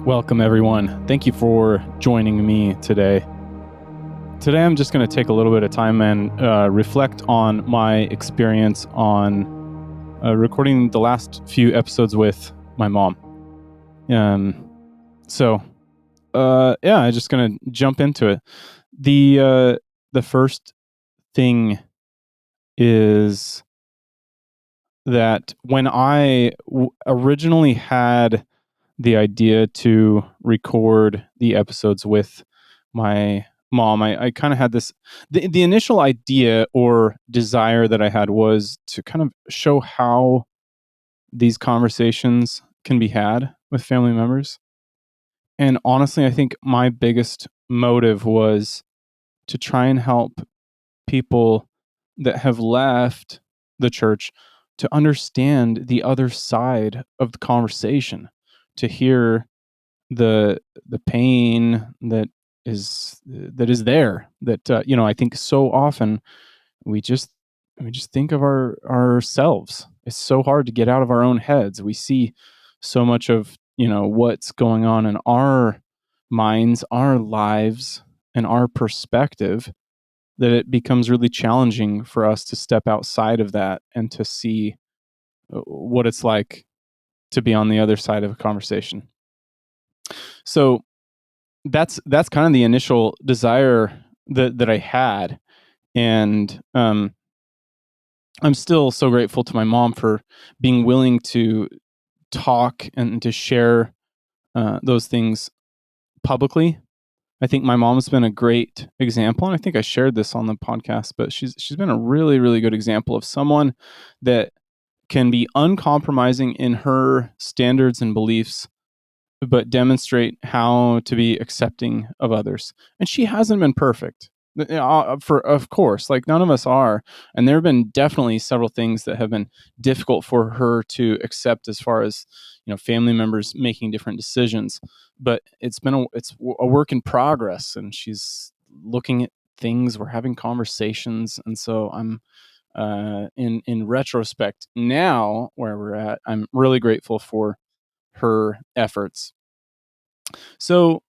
Welcome, everyone. Thank you for joining me today. Today, I'm just going to take a little bit of time and reflect on my experience on recording the last few episodes with my mom. I'm just going to jump into it. The first thing is that when I originally had the idea to record the episodes with my mom, I kind of had the initial idea or desire that I had was to kind of show how these conversations can be had with family members. And honestly, I think my biggest motive was to try and help people that have left the church to understand the other side of the conversation, to hear the pain that is there, that I think so often we just think of ourselves. It's so hard to get out of our own heads. We see so much of what's going on in our minds, our lives, and our perspective, that it becomes really challenging for us to step outside of that and to see what it's like to be on the other side of a conversation. So that's kind of the initial desire that I had, and I'm still so grateful to my mom for being willing to talk and to share those things publicly. I think my mom's been a great example, and I think I shared this on the podcast, but she's been a really, really good example of someone that can be uncompromising in her standards and beliefs, but demonstrate how to be accepting of others. And she hasn't been perfect. Of course, like none of us are, and there have been definitely several things that have been difficult for her to accept, as far as family members making different decisions. But it's a work in progress, and she's looking at things. We're having conversations, and so I'm in retrospect now, where we're at, I'm really grateful for her efforts. So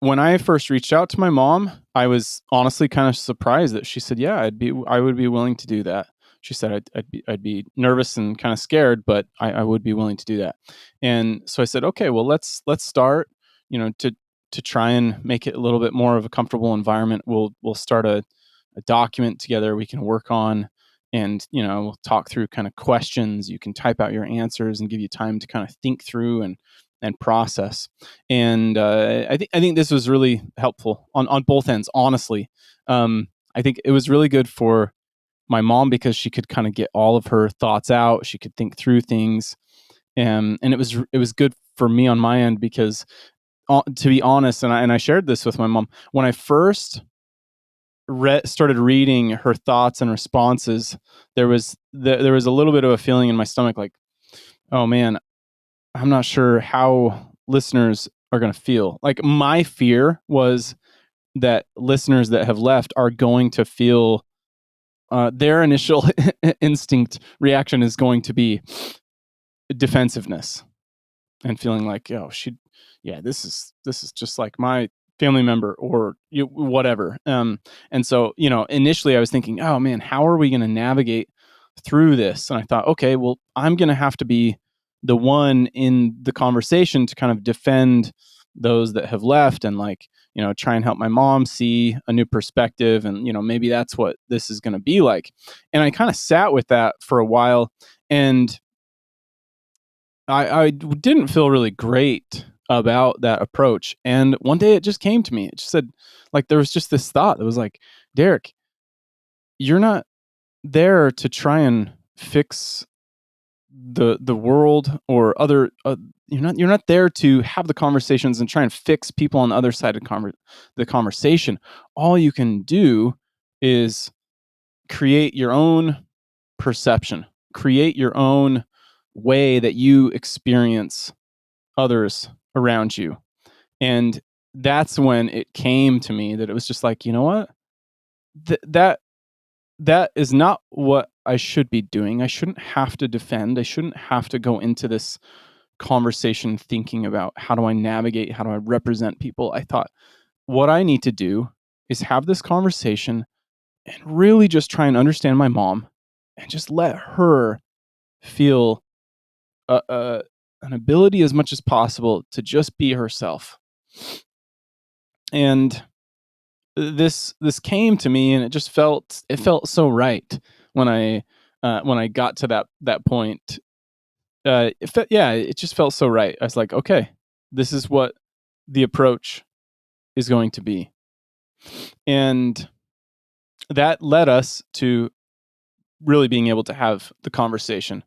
when I first reached out to my mom, I was honestly kind of surprised that she said, "Yeah, I would be willing to do that." She said, I'd be nervous and kind of scared, but I would be willing to do that." And so I said, "Okay, well, let's start, to try and make it a little bit more of a comfortable environment. We'll start a document together we can work on, and we'll talk through kind of questions. You can type out your answers and give you time to kind of think through and process." And I think this was really helpful on both ends. Honestly, I think it was really good for my mom because she could kind of get all of her thoughts out. She could think through things, and it was good for me on my end because, to be honest, and I shared this with my mom when I first started reading her thoughts and responses. There was a little bit of a feeling in my stomach, like, oh man, I'm not sure how listeners are going to feel. Like, my fear was that listeners that have left are going to feel their initial instinct reaction is going to be defensiveness and feeling like, oh, this is just like my family member, or whatever. And so, initially I was thinking, oh man, how are we going to navigate through this? And I thought, okay, well, I'm going to have to be the one in the conversation to kind of defend those that have left, and try and help my mom see a new perspective. And, maybe that's what this is going to be like. And I kind of sat with that for a while, and I didn't feel really great about that approach. And one day it just came to me. It just said, like, there was just this thought that was like, Derek, you're not there to try and fix the world or other. You're not there to have the conversations and try and fix people on the other side of the conversation. All you can do is create your own perception, create your own way that you experience others around you. And that's when it came to me that it was just like, you know what? That is not what I should be doing. I shouldn't have to defend. I shouldn't have to go into this conversation thinking about how do I navigate, how do I represent people, I thought, what I need to do is have this conversation and really just try and understand my mom and just let her feel an ability as much as possible to just be herself. And this came to me, and it felt so right when I got to that point. It just felt so right. I was like, okay, this is what the approach is going to be, and that led us to really being able to have the conversation.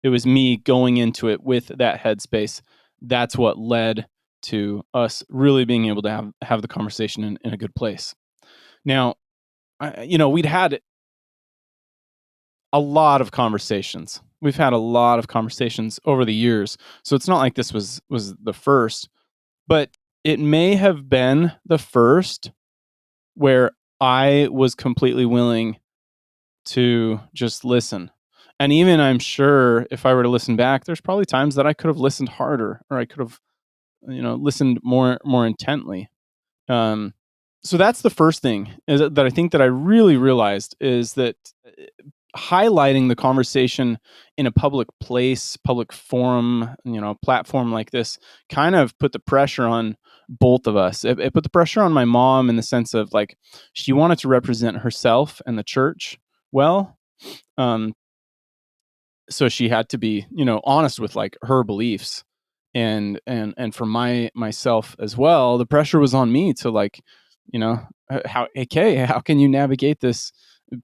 It was me going into it with that headspace. That's what led to us really being able to have the conversation in a good place. Now, we'd had a lot of conversations. We've had a lot of conversations over the years, so it's not like this was the first, but it may have been the first where I was completely willing to just listen. And even I'm sure if I were to listen back, there's probably times that I could have listened harder, or I could have, listened more intently. Um, so that's the first thing that I think that I really realized is that highlighting the conversation in a public place, public forum, platform like this kind of put the pressure on both of us. It put the pressure on my mom in the sense of like she wanted to represent herself and the church well. Um, so she had to be, honest with like her beliefs, and for myself as well, the pressure was on me to like, how can you navigate this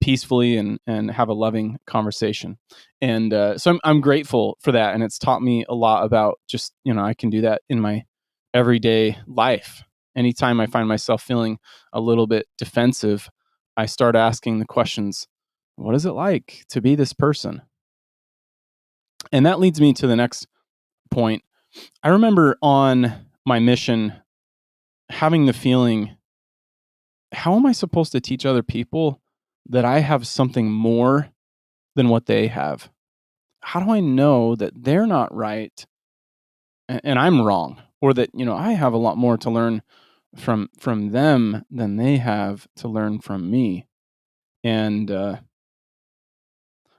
peacefully and have a loving conversation. And so I'm grateful for that, and it's taught me a lot about just, I can do that in my everyday life. Anytime I find myself feeling a little bit defensive, I start asking the questions, what is it like to be this person? And that leads me to the next point. I remember on my mission having the feeling, how am I supposed to teach other people that I have something more than what they have? How do I know that they're not right and I'm wrong, or that, I have a lot more to learn from them than they have to learn from me? And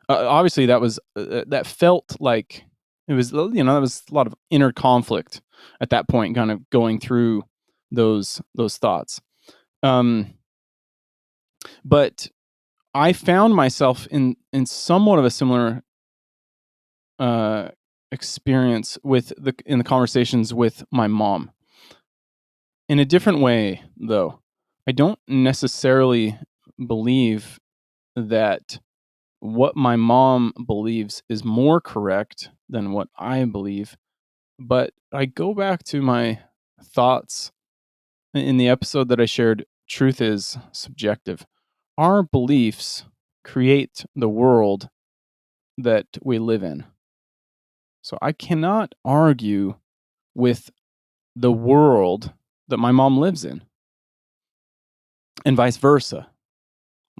obviously that felt like it was, that was a lot of inner conflict at that point, kind of going through those thoughts. But I found myself in somewhat of a similar uh, experience in the conversations with my mom, in a different way though. I don't necessarily believe that what my mom believes is more correct than what I believe. But I go back to my thoughts in the episode that I shared. Truth is subjective. Our beliefs create the world that we live in. So I cannot argue with the world that my mom lives in, and vice versa,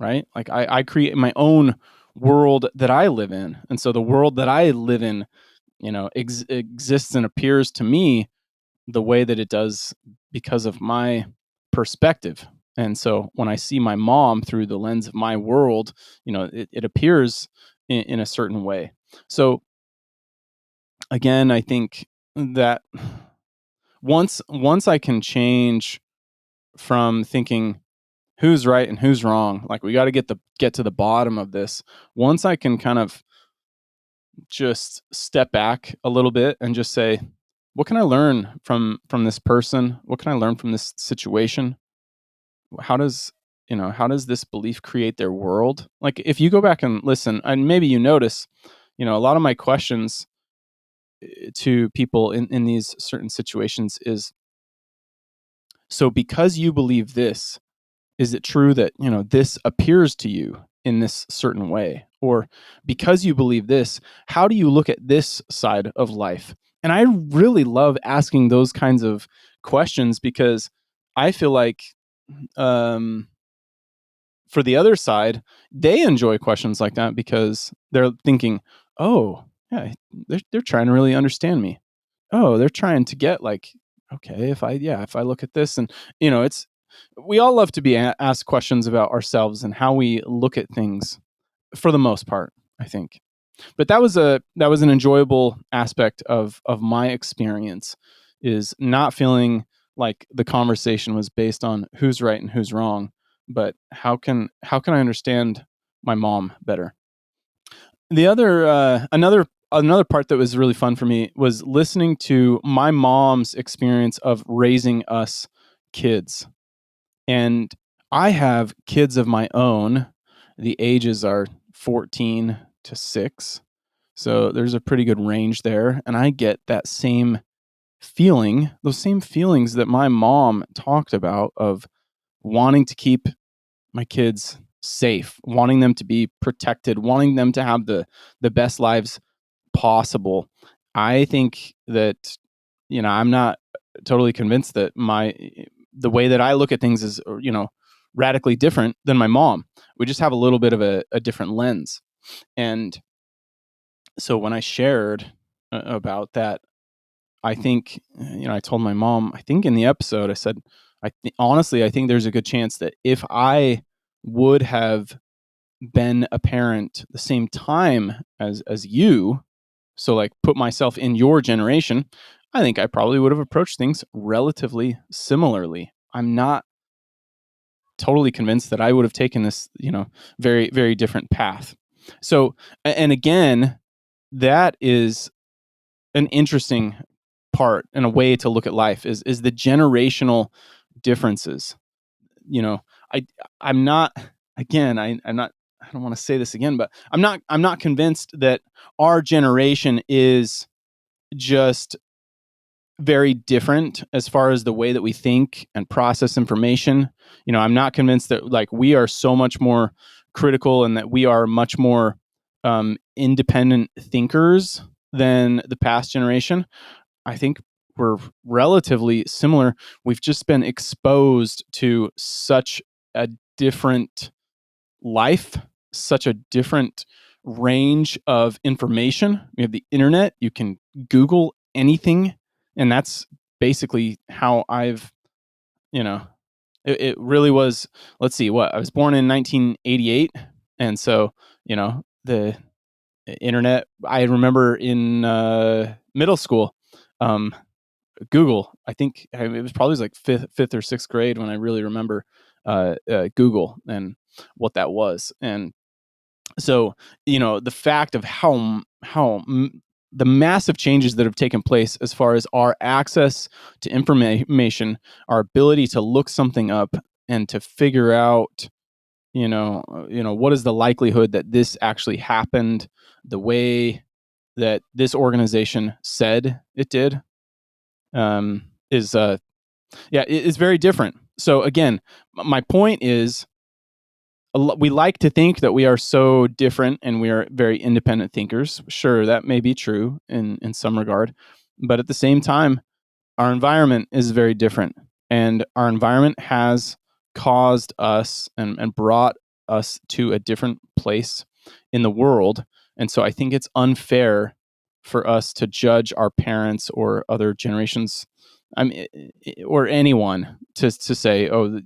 right? Like I create my own world that I live in. And so the world that I live in, exists and appears to me the way that it does because of my perspective. And so when I see my mom through the lens of my world, it appears in a certain way. So again, I think that once I can change from thinking who's right and who's wrong, like we got to get to the bottom of this. Once I can kind of just step back a little bit and just say, what can I learn from this person? What can I learn from this situation? How does this belief create their world? Like if you go back and listen, and maybe you notice, a lot of my questions to people in these certain situations is, so because you believe this, is it true that, this appears to you in this certain way? Or because you believe this, how do you look at this side of life? And I really love asking those kinds of questions, because I feel like, um, for the other side, they enjoy questions like that because they're thinking, oh, yeah, they're trying to really understand me. oh, they're trying to get like, okay, if I look at this, and it's, we all love to be asked questions about ourselves and how we look at things for the most part, I think. But that was an enjoyable aspect of my experience, is not feeling like the conversation was based on who's right and who's wrong, but how can I understand my mom better. The other another part that was really fun for me was listening to my mom's experience of raising us kids. And I have kids of my own. The ages are 14 to 6. So there's a pretty good range there. And I get that same feeling, those same feelings that my mom talked about, of wanting to keep my kids safe, wanting them to be protected, wanting them to have the best lives possible. I think that, I'm not totally convinced that the way that I look at things is, radically different than my mom. We just have a little bit of a different lens. And so when I shared about that, I think, I told my mom, I think in the episode, I said, honestly, I think there's a good chance that if I would have been a parent the same time as you, so like put myself in your generation, I think I probably would have approached things relatively similarly. I'm not totally convinced that I would have taken this, very, very different path. So, and again, that is an interesting part and a way to look at life, is the generational differences. You know, I I'm not again, I'm not, I don't want to say this again, but I'm not convinced that our generation is just very different as far as the way that we think and process information. I'm not convinced that like we are so much more critical and that we are much more independent thinkers than the past generation. I think we're relatively similar. We've just been exposed to such a different life, such a different range of information. We have the internet, you can Google anything. And that's basically how I've, it really was. Let's see, what I was born in 1988. And so, the internet, I remember in middle school, um, Google. I think it was probably like fifth or sixth grade when I really remember Google and what that was. And so, the fact of the massive changes that have taken place as far as our access to information, our ability to look something up and to figure out, what is the likelihood that this actually happened the way that this organization said it did, is yeah, it is very different. So again, my point is, we like to think that we are so different and we are very independent thinkers. Sure, that may be true in some regard, but at the same time, our environment is very different, and our environment has caused us and brought us to a different place in the world. And so I think it's unfair for us to judge our parents or other generations, I mean, or anyone, to say, oh,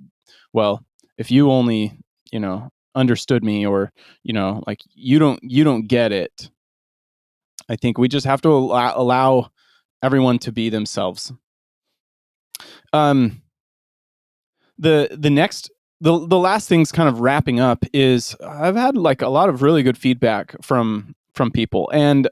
well, if you only, understood me, or, like you don't get it. I think we just have to allow everyone to be themselves. Um, the next the last thing's kind of wrapping up, is I've had like a lot of really good feedback from people, and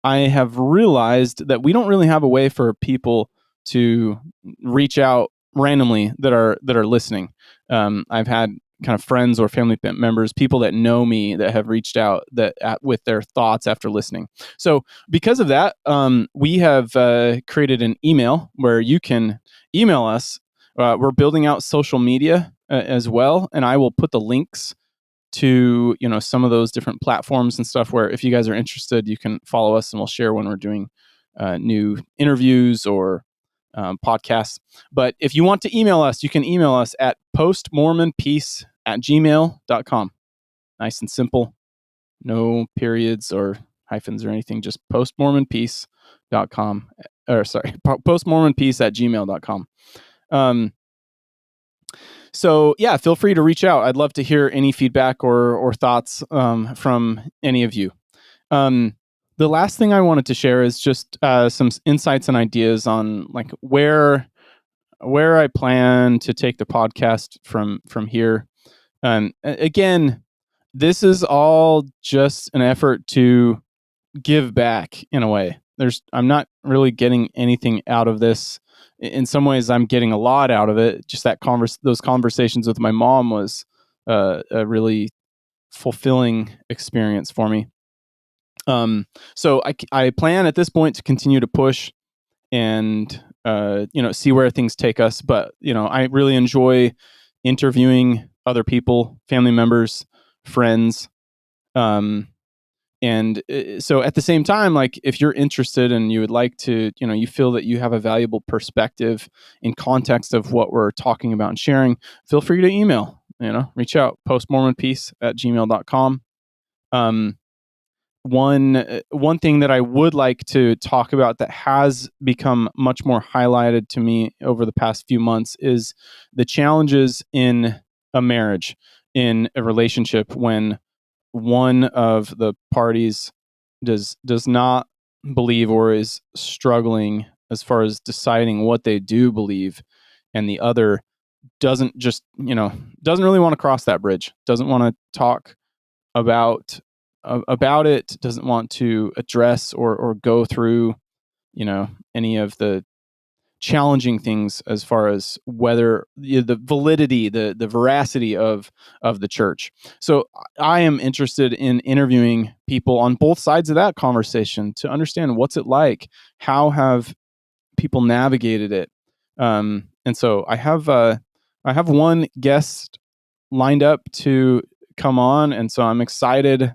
I have realized that we don't really have a way for people to reach out randomly that are listening. I've had kind of friends or family members, people that know me, that have reached out with their thoughts after listening. So because of that, we have created an email where you can email us. We're building out social media as well, and I will put the links to some of those different platforms and stuff, where if you guys are interested, you can follow us and we'll share when we're doing new interviews or podcasts. But if you want to email us, you can email us at postmormonpeace@gmail.com. Nice and simple, no periods or hyphens or anything, just postmormonpeace.com postmormonpeace@gmail.com. So yeah, feel free to reach out. I'd love to hear any feedback or thoughts from any of you. The last thing I wanted to share is just some insights and ideas on like where I plan to take the podcast from here. Again, this is all just an effort to give back in a way. I'm not really getting anything out of this. In some ways, I'm getting a lot out of it. Just those conversations with my mom was a really fulfilling experience for me. So I plan at this point to continue to push and see where things take us. But I really enjoy interviewing other people, family members, friends. And so at the same time, like if you're interested and you would like to, you feel that you have a valuable perspective in context of what we're talking about and sharing, feel free to email, reach out, postmormonpeace@gmail.com. One thing that I would like to talk about that has become much more highlighted to me over the past few months is the challenges in a marriage, in a relationship, when one of the parties does not believe or is struggling as far as deciding what they do believe, and the other doesn't really want to cross that bridge, doesn't want to talk about it, doesn't want to address or go through any of the challenging things as far as whether the validity, the veracity of the church. So I am interested in interviewing people on both sides of that conversation to understand what's it like, how have people navigated it, and so I have one guest lined up to come on, and so I'm excited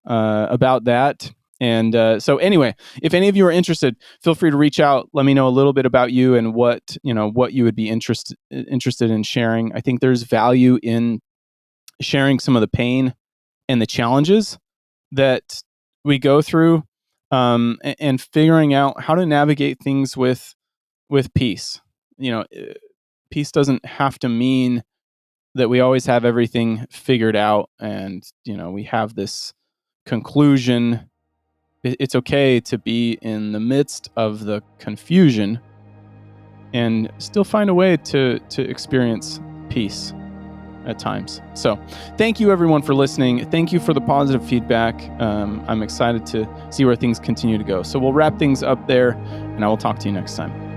about that. And so anyway, if any of you are interested, feel free to reach out. Let me know a little bit about you and what you would be interested in sharing. I think there's value in sharing some of the pain and the challenges that we go through, and figuring out how to navigate things with peace. Peace doesn't have to mean that we always have everything figured out and we have this conclusion. It's okay to be in the midst of the confusion and still find a way to experience peace at times. So thank you everyone for listening. Thank you for the positive feedback. I'm excited to see where things continue to go. So we'll wrap things up there, and I will talk to you next time.